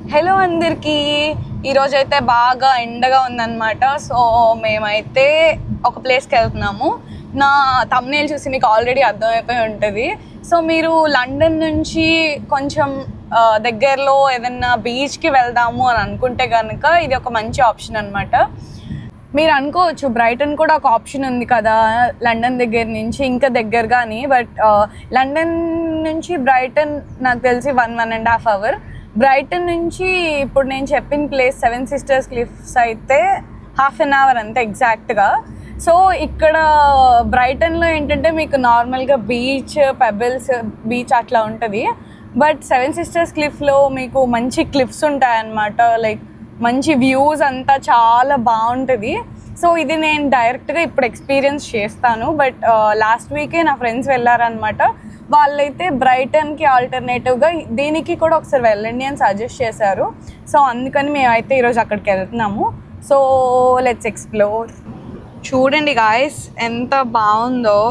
Hello అందరికి ఈరోజు అయితే బాగా ఎండగా ఉందన్నమాట. సో మేమైతే ఒక ప్లేస్కి వెళ్తున్నాము. నా థంబ్నెయిల్ చూసి మీకు ఆల్రెడీ అర్థమైపోయి ఉంటుంది. సో మీరు లండన్ నుంచి కొంచెం దగ్గరలో ఏదన్నా బీచ్కి వెళ్దాము అని అనుకుంటే కనుక ఇది ఒక మంచి ఆప్షన్ అనమాట. మీరు అనుకోవచ్చు బ్రైటన్ కూడా ఒక ఆప్షన్ ఉంది కదా లండన్ దగ్గర నుంచి ఇంకా దగ్గరగాని. బట్ లండన్ నుంచి బ్రైటన్ నాకు తెలిసి 1.5 hours. బ్రైటన్ నుంచి ఇప్పుడు నేను చెప్పిన ప్లేస్ 7 Sisters క్లిఫ్స్ అయితే 1/2 hour అంతే ఎగ్జాక్ట్గా. సో ఇక్కడ బ్రైటన్లో ఏంటంటే మీకు నార్మల్గా బీచ్, పెబిల్స్ బీచ్ అట్లా ఉంటుంది. బట్ 7 Sisters క్లిఫ్లో మీకు మంచి క్లిఫ్స్ ఉంటాయన్నమాట. లైక్ మంచి వ్యూస్ అంతా చాలా బాగుంటుంది. సో ఇది నేను డైరెక్ట్గా ఇప్పుడు ఎక్స్పీరియన్స్ చేస్తాను. బట్ లాస్ట్ వీకే నా ఫ్రెండ్స్ వెళ్ళారనమాట. వాళ్ళైతే బ్రైటన్కి ఆల్టర్నేటివ్గా దీనికి కూడా ఒకసారి వెళ్ళండి అని సజెస్ట్ చేశారు. సో అందుకని మేమైతే ఈరోజు అక్కడికి వెళ్తున్నాము. So let's explore. చూడండి గాయస్ ఎంత బాగుందో.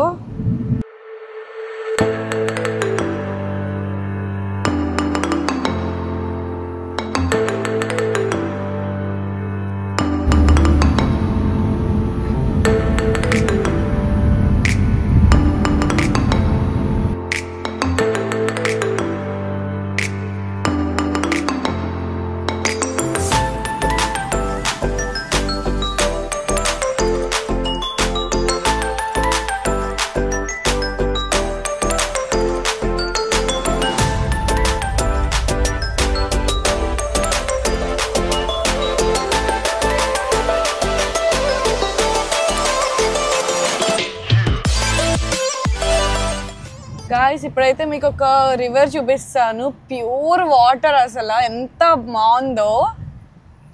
గాయస్ ఇప్పుడైతే మీకు ఒక రివర్ చూపిస్తాను. ప్యూర్ వాటర్, అసలు ఎంత బాగుందో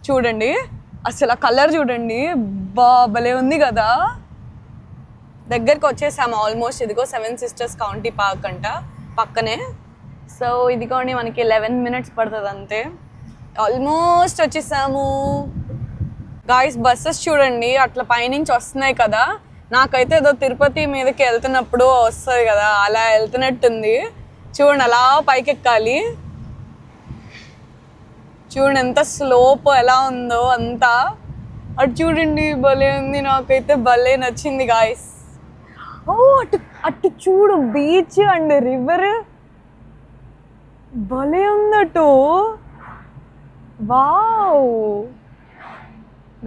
చూడండి. అసలు ఆ కలర్ చూడండి, భలే ఉంది కదా. దగ్గరికి వచ్చేసాము ఆల్మోస్ట్. ఇదిగో 7 Sisters కౌంటీ పార్క్ అంట పక్కనే. సో ఇదిగోండి మనకి 11 minutes పడుతుంది అంతే. ఆల్మోస్ట్ వచ్చేసాము. గాయస్ బస్సెస్ చూడండి అట్లా పైనుంచి వస్తున్నాయి కదా. నాకైతే ఏదో తిరుపతి మీదకి వెళ్తున్నప్పుడు వస్తుంది కదా అలా వెళ్తున్నట్టుంది. చూడండి అలా పైకి ఎక్కాలి. చూడండి ఎంత స్లోప్ ఎలా ఉందో అంతా. అటు చూడండి భలే ఉంది. నాకైతే భలే నచ్చింది గాయస్. ఓ అటు అటు చూడు బీచ్ అండ్ రివర్ భలే ఉంది అటు. వావ్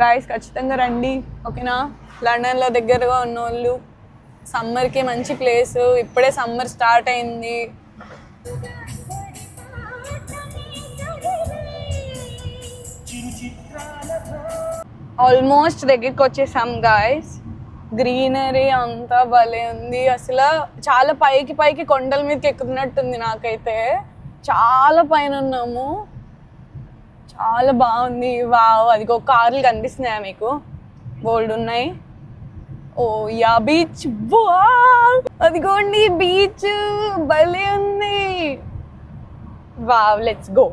గాయస్ ఖచ్చితంగా రండి ఓకేనా. లండన్లో దగ్గరగా ఉన్నోళ్ళు సమ్మర్కి మంచి ప్లేస్. ఇప్పుడే సమ్మర్ స్టార్ట్ అయింది. ఆల్మోస్ట్ దగ్గరికి వచ్చేసాం గాయస్. గ్రీనరీ అంతా భలే ఉంది. అసలు చాలా పైకి పైకి కొండల మీదకి ఎక్కుతున్నట్టుంది. నాకైతే చాలా పైన ఉన్నాము. చాలా బాగుంది. వావ్ అదిగో కార్లు కనిపిస్తున్నాయా మీకు? బోల్డ్ ఉన్నాయి. ఓ యా బీచ్. అదిగోండి బీచ్ భలే ఉంది. Wow let's go.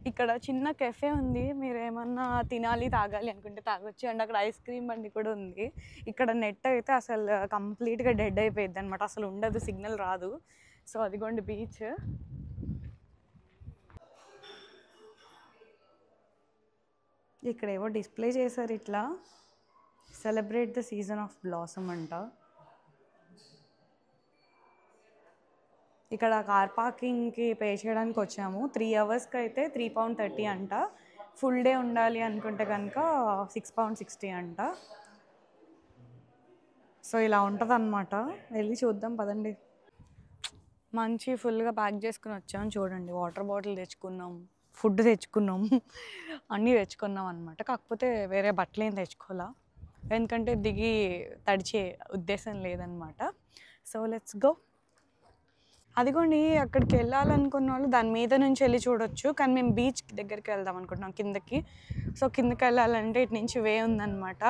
ఇక్కడ చిన్న కెఫే ఉంది. మీరు ఏమన్నా తినాలి తాగాలి అనుకుంటే తాగొచ్చు. అండ్ అక్కడ ఐస్ క్రీమ్ బండి కూడా ఉంది. ఇక్కడ నెట్ అయితే అసలు కంప్లీట్గా డెడ్ అయిపోయింది అనమాట. అసలు ఉండదు, సిగ్నల్ రాదు. సో అదిగోండి బీచ్. ఇక్కడ ఏవో డిస్ప్లే చేశారు ఇట్లా, celebrate the season of blossom అంట. ఇక్కడ కార్ పార్కింగ్కి పే చేయడానికి వచ్చాము. 3 hours అయితే £3.30 అంట. ఫుల్ డే ఉండాలి అనుకుంటే కనుక £6.60 అంట. సో ఇలా ఉంటుంది అన్నమాట. వెళ్ళి చూద్దాం పదండి. మంచి ఫుల్గా ప్యాక్ చేసుకుని వచ్చాము. చూడండి వాటర్ బాటిల్ తెచ్చుకున్నాం, ఫుడ్ తెచ్చుకున్నాం, అన్నీ తెచ్చుకున్నాం అనమాట. కాకపోతే వేరే బట్టలు ఏం తెచ్చుకోవాలా, ఎందుకంటే దిగి తడిచే ఉద్దేశం లేదనమాట. So let's go. అదిగోండి అక్కడికి వెళ్ళాలనుకున్న వాళ్ళు దాని మీద నుంచి వెళ్ళి చూడొచ్చు. కానీ మేము బీచ్ దగ్గరికి వెళ్దాం అనుకుంటున్నాం కిందకి. సో కిందకి వెళ్ళాలంటే ఇటు నుంచి వే ఉందన్నమాట.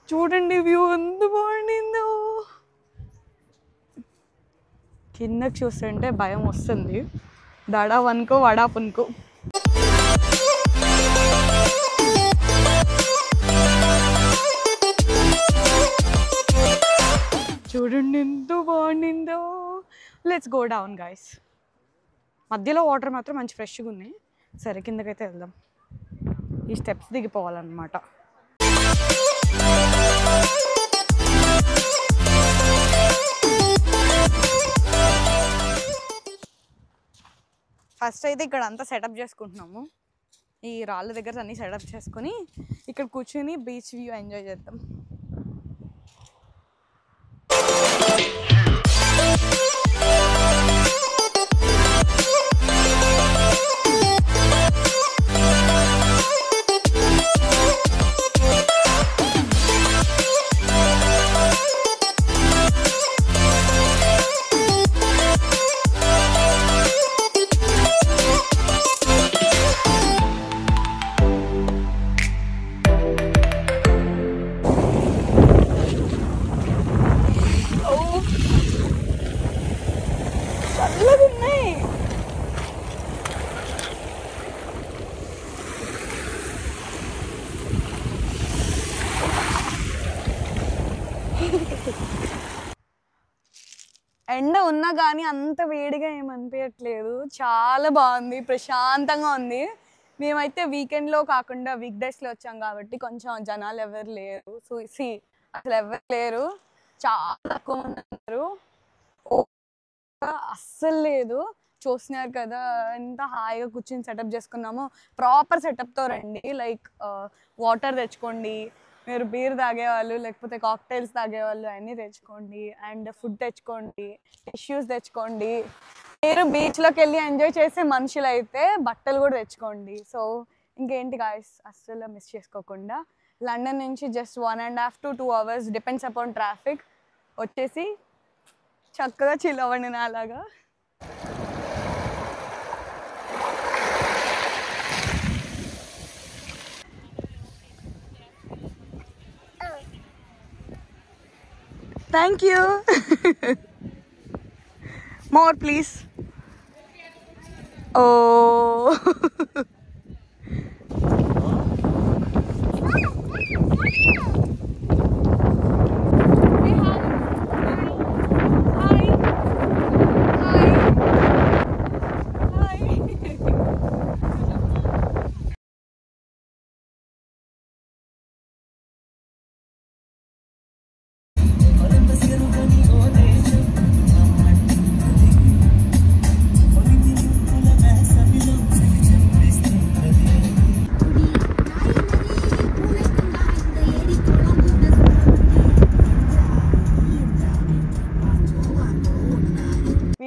చూడండి వ్యూ ఎంత బాగుండిందో. కిందకి చూస్తుంటే భయం వస్తుంది. దడా వనుకో వడా పునుకో. చూడండి ఎంత బాగుండిందో. Let's go down guys. మధ్యలో వాటర్ మాత్రం మంచి ఫ్రెష్గా ఉన్నాయి. సరే కిందకైతే వెళ్దాం. ఈ స్టెప్స్ దిగిపోవాలన్నమాట. ఫస్ట్ అయితే ఇక్కడ అంతా సెటప్ చేసుకుంటున్నాము. ఈ రాళ్ళ దగ్గర అన్నీ సెటప్ చేసుకొని ఇక్కడ కూర్చుని బీచ్ వ్యూ ఎంజాయ్ చేద్దాం. ఎండ ఉన్నా కానీ అంత వేడిగా ఏమనిపించట్లేదు. చాలా బాగుంది, ప్రశాంతంగా ఉంది. మేమైతే వీకెండ్లో కాకుండా వీక్ డేస్లో వచ్చాం కాబట్టి కొంచెం జనాలు ఎవరు లేరు. అసలు ఎవరు లేరు, చాలా తక్కువ మంది ఉన్నారు. అస్సలు లేదు. చూస్తున్నారు కదా ఎంత హాయిగా కూర్చొని సెటప్ చేసుకున్నామో. ప్రాపర్ సెటప్తో రండి. లైక్ వాటర్ తెచ్చుకోండి, మీరు బీర్ తాగేవాళ్ళు లేకపోతే కాక్టైల్స్ తాగేవాళ్ళు అన్నీ తెచ్చుకోండి. అండ్ ఫుడ్ తెచ్చుకోండి, టిష్యూస్ తెచ్చుకోండి. మీరు బీచ్లోకి వెళ్ళి ఎంజాయ్ చేసే మనుషులు అయితే బట్టలు కూడా తెచ్చుకోండి. సో ఇంకేంటి గాయస్, అస్సలు మిస్ చేసుకోకుండా లండన్ నుంచి just 1.5 to 2 hours depends upon traffic వచ్చేసి చక్కగా చిల్ అవ్వండి నాలాగా. Thank you. More please. Oh.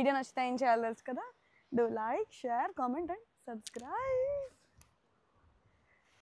Video నచ్చితే ఏం చేయాలి తెలుసు కదా, do like, share, comment and subscribe.